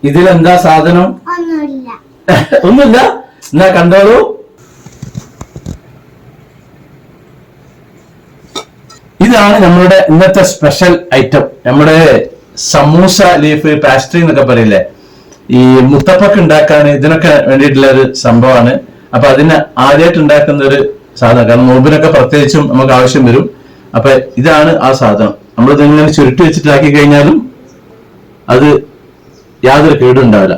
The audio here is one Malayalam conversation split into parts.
ഇതിലെന്താ സാധനം? ഒന്നുമില്ല. എന്നാ കണ്ടോളൂ. ഇതാണ് നമ്മളുടെ ഇന്നത്തെ സ്പെഷ്യൽ ഐറ്റം. നമ്മുടെ സമൂസ ലീഫ് പാസ്ട്രി എന്നൊക്കെ പറയില്ലേ, ഈ മുത്തപ്പക്ക് ഉണ്ടാക്കാൻ ഇതിനൊക്കെ വേണ്ടിയിട്ടുള്ള ഒരു സംഭവമാണ്. അപ്പൊ അതിന് ആദ്യമായിട്ട് ഉണ്ടാക്കുന്ന ഒരു സാധനം, കാരണം നോമ്പിനൊക്കെ പ്രത്യേകിച്ചും നമുക്ക് ആവശ്യം വരും. അപ്പൊ ഇതാണ് ആ സാധനം. നമ്മളിത് ഇങ്ങനെ ചുരുട്ടി വെച്ചിട്ടാക്കി കഴിഞ്ഞാലും അത് യാതൊരു കേടും ഉണ്ടാവില്ല.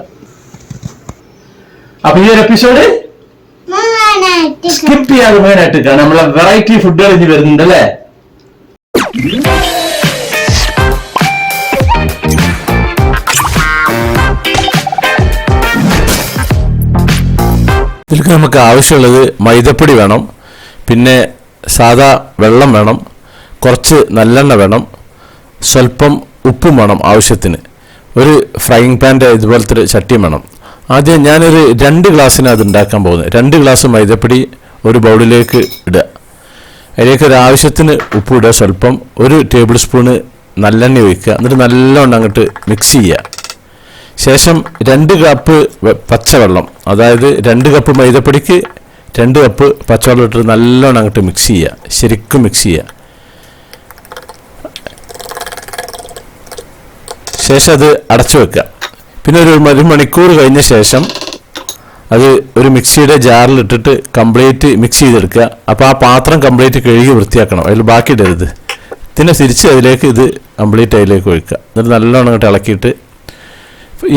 അപ്പൊ ഈ ഒരു എപ്പിസോഡ് സ്കിപ്പ് ചെയ്യാതെ മുഴുവനായിട്ട് കാണാം. നമ്മളെ വെറൈറ്റി ഫുഡുകൾ ഇനി വരുന്നുണ്ട് അല്ലേ? ഇതിലേക്ക് നമുക്ക് ആവശ്യമുള്ളത് മൈദപ്പൊടി വേണം, പിന്നെ സാദാ വെള്ളം വേണം, കുറച്ച് നല്ലെണ്ണ വേണം, സ്വല്പം ഉപ്പും വേണം ആവശ്യത്തിന്, ഒരു ഫ്രൈയിങ് പാൻ്റെ ഇതുപോലത്തെ ഒരു ചട്ടിയും വേണം. ആദ്യം ഞാനൊരു 2 ഗ്ലാസ്സിന് അത് ഉണ്ടാക്കാൻ പോകുന്നത്. 2 ഗ്ലാസ് മൈദപ്പൊടി ഒരു ബൗളിലേക്ക് ഇടുക. അതിലേക്ക് ഒരു ആവശ്യത്തിന് ഉപ്പ് ഇടുക, സ്വല്പം 1 ടേബിൾ സ്പൂണ് നല്ലെണ്ണ ഒഴിക്കുക. എന്നിട്ട് നല്ലോണം അങ്ങോട്ട് മിക്സ് ചെയ്യുക. ശേഷം 2 കപ്പ് പച്ചവെള്ളം, അതായത് 2 കപ്പ് മൈദപ്പൊടിക്ക് 2 കപ്പ് പച്ചവെള്ളം ഇട്ടിട്ട് നല്ലോണം അങ്ങോട്ട് മിക്സ് ചെയ്യുക, ശരിക്കും മിക്സ് ചെയ്യുക. ശേഷം അത് അടച്ചു വെക്കുക. പിന്നെ ഒരു മണിക്കൂർ കഴിഞ്ഞ ശേഷം അത് ഒരു മിക്സിയുടെ ജാറിലിട്ടിട്ട് കംപ്ലീറ്റ് മിക്സ് ചെയ്തെടുക്കുക. അപ്പോൾ ആ പാത്രം കംപ്ലീറ്റ് കഴുകി വൃത്തിയാക്കണം, അതിൽ ബാക്കി ഇടരുത്. പിന്നെ തിരിച്ച് അതിലേക്ക് ഇത് കംപ്ലീറ്റ് അതിലേക്ക് ഒഴിക്കുക. എന്നിട്ട് നല്ലോണം അങ്ങോട്ട് ഇളക്കിയിട്ട്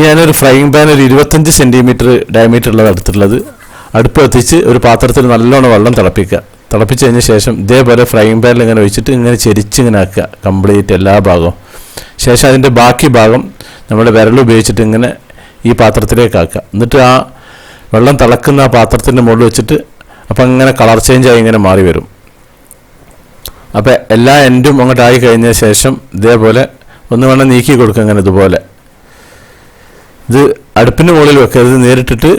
ഞാനൊരു ഫ്രൈയിങ് പാൻ ഒരു 25 സെൻറ്റിമീറ്റർ ഡയമീറ്റർ ഉള്ളത് എടുത്തിട്ടുള്ളത്. അടുപ്പ് കത്തിച്ച് ഒരു പാത്രത്തിൽ നല്ലോണം വെള്ളം തിളപ്പിക്കുക. തിളപ്പിച്ച് കഴിഞ്ഞ ശേഷം ഇതേപോലെ ഫ്രൈയിങ് പാനിൽ ഇങ്ങനെ ഒഴിച്ചിട്ട് ഇങ്ങനെ ചെരിച്ചിങ്ങനെ ആക്കുക കംപ്ലീറ്റ് എല്ലാ ഭാഗവും. ശേഷം അതിൻ്റെ ബാക്കി ഭാഗം നമ്മുടെ വിരൽ ഉപയോഗിച്ചിട്ട് ഇങ്ങനെ ഈ പാത്രത്തിലേക്ക് ആക്കുക. എന്നിട്ട് ആ വെള്ളം തിളക്കുന്ന ആ പാത്രത്തിൻ്റെ മുകളിൽ വെച്ചിട്ട് അപ്പം ഇങ്ങനെ കളർ ചേഞ്ചായി ഇങ്ങനെ മാറി വരും. അപ്പം എല്ലാ എൻഡും അങ്ങോട്ടായി കഴിഞ്ഞ ശേഷം ഇതേപോലെ ഒന്ന് വേണം നീക്കി കൊടുക്കുക. അങ്ങനെ ഇതുപോലെ ഇത് അടുപ്പിൻ്റെ മുകളിൽ വെക്കരുത്, നേരിട്ടിട്ട്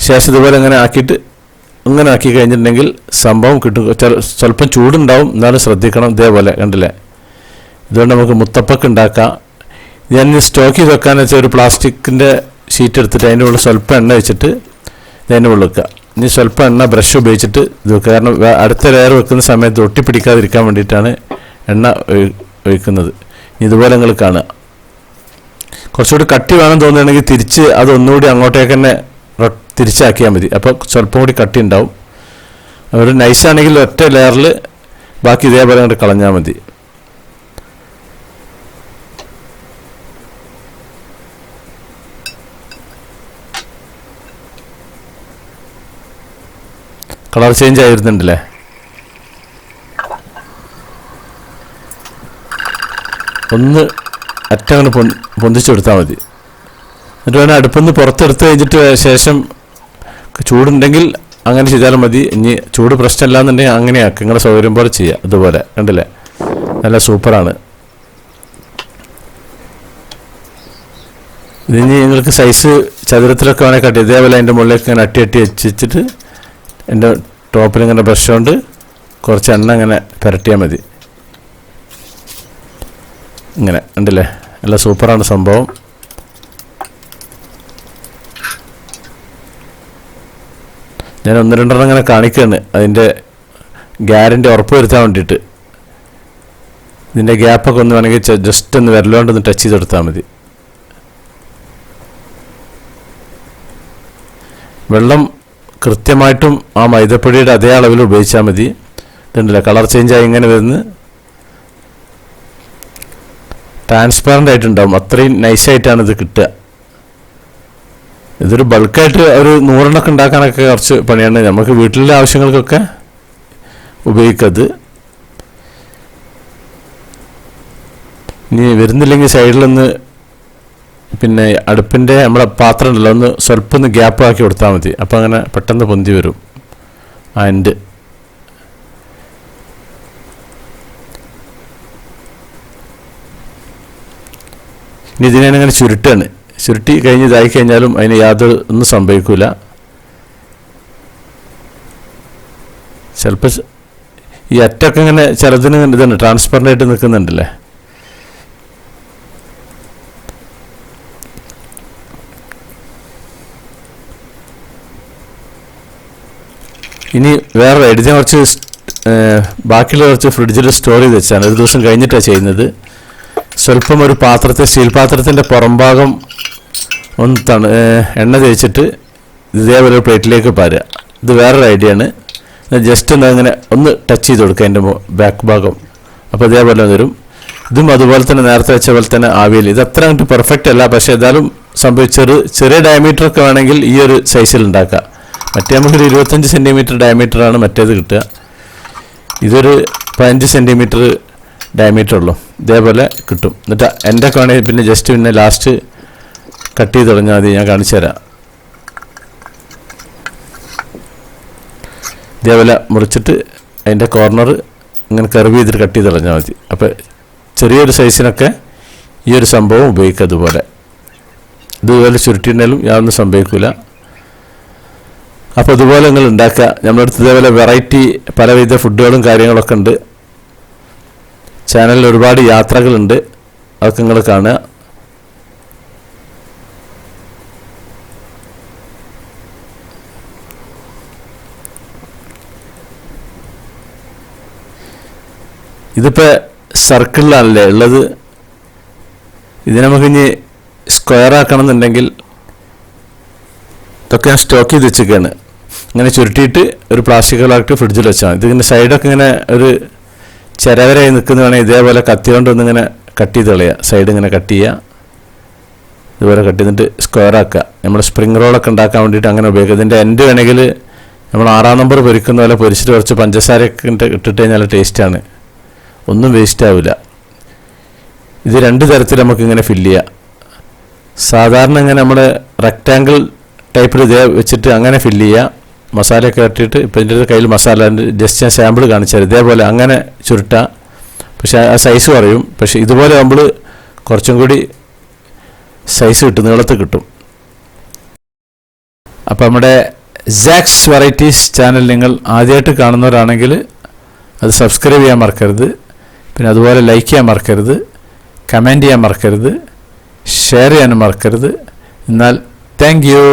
ശേഷം ഇതുപോലെ ഇങ്ങനെ ആക്കിയിട്ട് ഇങ്ങനെ ആക്കി കഴിഞ്ഞിട്ടുണ്ടെങ്കിൽ സംഭവം കിട്ടും. സ്വല്പം ചൂടുണ്ടാവും, എന്നാലും ശ്രദ്ധിക്കണം. ഇതേപോലെ കണ്ടില്ലേ, ഇതുകൊണ്ട് നമുക്ക് മുത്തപ്പക്ക് ഉണ്ടാക്കാം. ഞാൻ സ്റ്റോക്ക് ചെയ്ത് വെക്കാന്ന് വെച്ചാൽ ഒരു പ്ലാസ്റ്റിക്കിൻ്റെ ഷീറ്റ് എടുത്തിട്ട് അതിൻ്റെ ഉള്ളിൽ സ്വല്പം എണ്ണ വെച്ചിട്ട് ഇതിൻ്റെ ഉള്ളിൽ വെക്കുക. ഇനി സ്വല്പം എണ്ണ ബ്രഷ് ഉപയോഗിച്ചിട്ട് ഇത് വെക്കുക. കാരണം അടുത്ത ലെയർ വെക്കുന്ന സമയത്ത് ഒട്ടിപ്പിടിക്കാതിരിക്കാൻ വേണ്ടിയിട്ടാണ് എണ്ണ ഒഴിക്കുന്നത്. ഇതുപോലെ നിങ്ങൾ കാണുക. കുറച്ചുകൂടി കട്ടി വേണം തോന്നുകയാണെങ്കിൽ തിരിച്ച് അതൊന്നുകൂടി അങ്ങോട്ടേക്ക് തന്നെ തിരിച്ചാക്കിയാൽ മതി. അപ്പോൾ സ്വല്പം കൂടി കട്ടി ഉണ്ടാവും. ഒരു നൈസാണെങ്കിൽ ഒറ്റ ലെയറിൽ ബാക്കി ഇതേപോലെ അങ്ങോട്ട് കളഞ്ഞാൽ മതി. കളർ ചേഞ്ച് ആയിരുന്നുണ്ടല്ലേ. ഒന്ന് അറ്റങ്ങനെ പൊന്തിച്ചെടുത്താൽ മതി. എന്നിട്ട് വേണം അടുപ്പിൽ പുറത്തെടുത്ത് കഴിഞ്ഞിട്ട് ശേഷം ചൂടുണ്ടെങ്കിൽ അങ്ങനെ ചെയ്താലും മതി. ഇനി ചൂട് പ്രശ്നമില്ല എന്നുണ്ടെങ്കിൽ അങ്ങനെയാക്കുക, നിങ്ങളുടെ സൗകര്യം പോലെ ചെയ്യുക. ഇതുപോലെ കണ്ടില്ലേ, നല്ല സൂപ്പറാണ്. ഇതിനി നിങ്ങൾക്ക് സൈസ് ചതുരത്തിലൊക്കെ വേണേൽ കട്ടി ഇതേപോലെ അതിൻ്റെ മുകളിലേക്ക് ഇങ്ങനെ അട്ടി വെച്ചിട്ട് എൻ്റെ ടോപ്പിൽ ഇങ്ങനെ ബ്രഷ് കൊണ്ട് കുറച്ച് എണ്ണ ഇങ്ങനെ പുരട്ടിയാൽ മതി. ഇങ്ങനെ ഉണ്ടല്ലേ, നല്ല സൂപ്പറാണ് സംഭവം. ഞാൻ 1-2 ഇങ്ങനെ കാണിക്കുകയാണ്, അതിൻ്റെ ഗ്യാരൻ്റി ഉറപ്പ് വരുത്താൻ വേണ്ടിയിട്ട്. ഇതിൻ്റെ ഗ്യാപ്പൊക്കെ ഒന്ന് വേണമെങ്കിൽ ജസ്റ്റ് ഒന്ന് വിരലുകൊണ്ടൊന്ന് ടച്ച് ചെയ്തെടുത്താൽ മതി. വെള്ളം കൃത്യമായിട്ടും ആ മൈദപ്പൊടിയുടെ അതേ അളവിൽ ഉപയോഗിച്ചാൽ മതി. ഇതുണ്ടല്ലേ, കളർ ചേഞ്ചായി ഇങ്ങനെ വരുന്നത് ട്രാൻസ്പാരൻ്റ് ആയിട്ടുണ്ടാവും. അത്രയും നൈസായിട്ടാണ് ഇത് കിട്ടുക. ഇതൊരു ബൾക്കായിട്ട് ഒരു 100 ഉണ്ടാക്കാനൊക്കെ കുറച്ച് പണിയാണ്. നമുക്ക് വീട്ടിലെ ആവശ്യങ്ങൾക്കൊക്കെ ഉപയോഗിക്കത്. ഇനി വരുന്നില്ലെങ്കിൽ സൈഡിലൊന്ന് പിന്നെ അടുപ്പിൻ്റെ നമ്മളെ പാത്രം ഉണ്ടല്ലോ, ഒന്ന് സ്വല്പം ഒന്ന് ഗ്യാപ്പ് ആക്കി കൊടുത്താൽ മതി. അപ്പോൾ അങ്ങനെ പെട്ടെന്ന് പൊന്തി വരും ആ എൻഡ്. ഇനി ഇതിനെ ചുരുട്ടാണ്. ചുരുട്ടി കഴിഞ്ഞ് ഇതായി കഴിഞ്ഞാലും അതിന് യാതൊരു ഒന്നും സംഭവിക്കില്ല. ചിലപ്പോൾ ഈ അറ്റൊക്കെ ഇങ്ങനെ ചിലതിന് ഇതാണ് ട്രാൻസ്പെറൻ്റ് ആയിട്ട് നിൽക്കുന്നുണ്ടല്ലേ. ഇനി വേറെ ഇതിനെ കുറച്ച് ബാക്കിയുള്ള കുറച്ച് ഫ്രിഡ്ജിൽ സ്റ്റോർ ചെയ്ത് വെച്ചാണ് ഒരു ദിവസം കഴിഞ്ഞിട്ടാണ് ചെയ്യുന്നത്. സ്വല്പം ഒരു സ്റ്റീൽ പാത്രത്തിൻ്റെ പുറംഭാഗം ഒന്ന് എണ്ണ തേച്ചിട്ട് ഇതേപോലെ ഒരു പ്ലേറ്റിലേക്ക് പാരുക. ഇത് വേറൊരു ഐഡിയ ആണ്. ജസ്റ്റ് അങ്ങനെ ഒന്ന് ടച്ച് ചെയ്ത് കൊടുക്കുക അതിൻ്റെ ബാക്ക് ഭാഗം, അപ്പോൾ ഇതേപോലെ വരും. ഇതും അതുപോലെ തന്നെ നേരത്തെ വെച്ച പോലെ തന്നെ ആവിയിൽ. ഇത് അത്ര അങ്ങോട്ട് പെർഫെക്റ്റ് അല്ല, പക്ഷേ ഏതായാലും ചെറിയ ഡയമീറ്ററൊക്കെ വേണമെങ്കിൽ ഈ ഒരു സൈസിൽ ഉണ്ടാക്കാം. മറ്റേ നമുക്കൊരു 25 സെൻറ്റിമീറ്റർ ഡയമീറ്ററാണ് മറ്റേത് കിട്ടുക. ഇതൊരു 15 സെൻറ്റിമീറ്റർ ഡയമീറ്റർ ഉള്ളൂ. ഇതേപോലെ കിട്ടും. എന്നിട്ട് എൻ്റെ ഒക്കെ വേണമെങ്കിൽ പിന്നെ ജസ്റ്റ് പിന്നെ ലാസ്റ്റ് കട്ട് ചെയ്ത് തുടങ്ങാൽ മതി. ഞാൻ കാണിച്ചു തരാം. ഇതേപോലെ മുറിച്ചിട്ട് അതിൻ്റെ കോർണർ ഇങ്ങനെ കർവ് ചെയ്തിട്ട് കട്ട് ചെയ്ത് തുടങ്ങാൽ മതി. അപ്പോൾ ചെറിയൊരു സൈസിനൊക്കെ ഈ ഒരു സംഭവം ഉപയോഗിക്കുക. ഇതുപോലെ ചുരുട്ടിയിട്ടുണ്ടെങ്കിലും യാതൊന്നും സംഭവിക്കില്ല. അപ്പോൾ ഇതുപോലെ നിങ്ങൾ ഉണ്ടാക്കുക. നമ്മളടുത്ത് ഇതേപോലെ വെറൈറ്റി പലവിധ ഫുഡുകളും കാര്യങ്ങളൊക്കെ ഉണ്ട്. ചാനലിൽ ഒരുപാട് യാത്രകളുണ്ട്, അതൊക്കെ നിങ്ങൾ കാണുക. ഇതിപ്പോൾ സർക്കിളിലാണല്ലേ ഉള്ളത്. ഇത് നമുക്കിനി സ്ക്വയർ ആക്കണം എന്നുണ്ടെങ്കിൽ ഇതൊക്കെ ഞാൻ സ്റ്റോക്ക് ചെയ്ത് വെച്ചൊക്കെയാണ്. ഇങ്ങനെ ചുരുട്ടിയിട്ട് ഒരു പ്ലാസ്റ്റിക് കവറിലാക്കി ഫ്രിഡ്ജിൽ വെച്ചാൽ മതി. ഇതിങ്ങനെ സൈഡൊക്കെ ഇങ്ങനെ ഒരു ചിരവരായി നിൽക്കുന്നതാണെങ്കിൽ ഇതേപോലെ കത്തി കൊണ്ടൊന്നിങ്ങനെ കട്ട് ചെയ്ത് കളയുക. സൈഡ് ഇങ്ങനെ കട്ട് ചെയ്യുക, ഇതുപോലെ കട്ട് ചെയ്തിട്ട് സ്ക്വയർ ആക്കുക. നമ്മൾ സ്പ്രിംഗ് റോളൊക്കെ ഉണ്ടാക്കാൻ വേണ്ടിയിട്ട് അങ്ങനെ ഉപയോഗിക്കുക. ഇതിൻ്റെ എൻഡ് വേണമെങ്കിൽ നമ്മൾ 6 നമ്പർ പൊരിക്കുന്ന പോലെ പൊരിച്ചിട്ട് കുറച്ച് പഞ്ചസാരയൊക്കെ ഇട്ടിട്ട് കഴിഞ്ഞാൽ ടേസ്റ്റാണ്, ഒന്നും വേസ്റ്റ് ആവില്ല. ഇത് 2 തരത്തിൽ നമുക്കിങ്ങനെ ഫില്ല് ചെയ്യാം. സാധാരണ ഇങ്ങനെ നമ്മൾ റെക്റ്റാങ്കിൾ ടൈപ്പിൽ ഇതേ വെച്ചിട്ട് അങ്ങനെ ഫില്ല് ചെയ്യുക. മസാലയൊക്കെ ഇട്ടിട്ട് ഇപ്പം ഇതിൻ്റെ കയ്യിൽ മസാല ജസ്റ്റ് ഞാൻ സാമ്പിൾ കാണിച്ചാൽ ഇതേപോലെ അങ്ങനെ ചുരുട്ടുക. പക്ഷേ ആ സൈസ് കുറയും. പക്ഷേ ഇതുപോലെ നമ്മൾ കുറച്ചും കൂടി സൈസ് കിട്ടും, നീളത്തിൽ കിട്ടും. അപ്പോൾ നമ്മുടെ സാക്സ് വെറൈറ്റീസ് ചാനൽ നിങ്ങൾ ആദ്യമായിട്ട് കാണുന്നവരാണെങ്കിൽ അത് സബ്സ്ക്രൈബ് ചെയ്യാൻ മറക്കരുത്. പിന്നെ അതുപോലെ ലൈക്ക് ചെയ്യാൻ മറക്കരുത്, കമൻറ്റ് ചെയ്യാൻ മറക്കരുത്, ഷെയർ ചെയ്യാനും മറക്കരുത്. എന്നാൽ താങ്ക് യു.